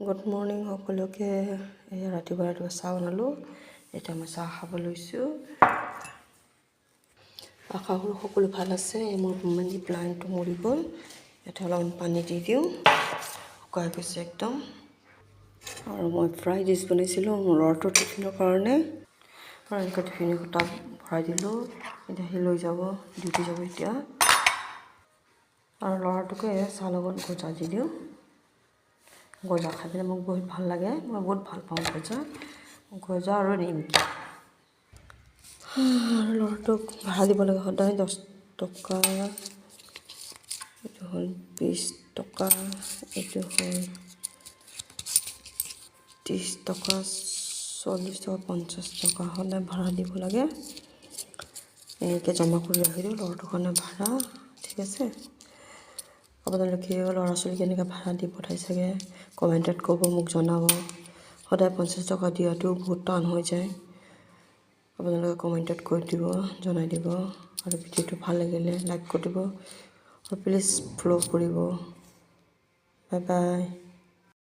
Good morning সকলোকে। ৰাতিপুৱা চাহ বনালোঁ, এতিয়া মই চাহ খাব লৈছোঁ। আশা কৰোঁ সকলো ভাল আছে। মোৰ মানি প্লাণ্টটো মৰি গ'ল, এতিয়া অলপমান পানী দি দিওঁ, শুকাই গৈছে একদম। আৰু মই ফ্ৰাইড ৰাইচ বনাইছিলোঁ মোৰ ল'ৰাটোৰ টিফিনৰ কাৰণে, আৰু এনেকৈ টিফিন তাত ভৰাই দিলোঁ। এতিয়া সি লৈ যাব, ডিউটি যাব এতিয়া। আৰু ল'ৰাটোকে চাহ লগত গজা দি দিওঁ। গজা খাই পেলাই মোক বহুত ভাল লাগে, মই বহুত ভাল পাওঁ গজা আৰু নিমকি। আৰু ল'ৰাটোক ভাড়া দিব লাগে সদায় 10 টকা, এইটো হ'ল 20 টকা, এইটো হ'ল 30 টকা, 40 টকা, 50 টকা সদায় ভাড়া দিব লাগে। এনেকৈ জমা কৰি ৰাখি দিওঁ ল'ৰাটোৰ কাৰণে ভাড়া, ঠিক আছে। আপোনালোকে ল'ৰা ছোৱালী কেনেকৈ ভাড়া দি পঠাই চাগে কমেণ্টত ক'ব, মোক জনাব। সদায় 50 টকা দিয়াটো বহুত টান হৈ যায়। আপোনালোকে কমেণ্টত কৈ দিব, জনাই দিব। আৰু ভিডিঅ'টো ভাল লাগিলে লাইক কৰি দিব, আৰু প্লিজ ফ'ল' কৰিব। Bye bye.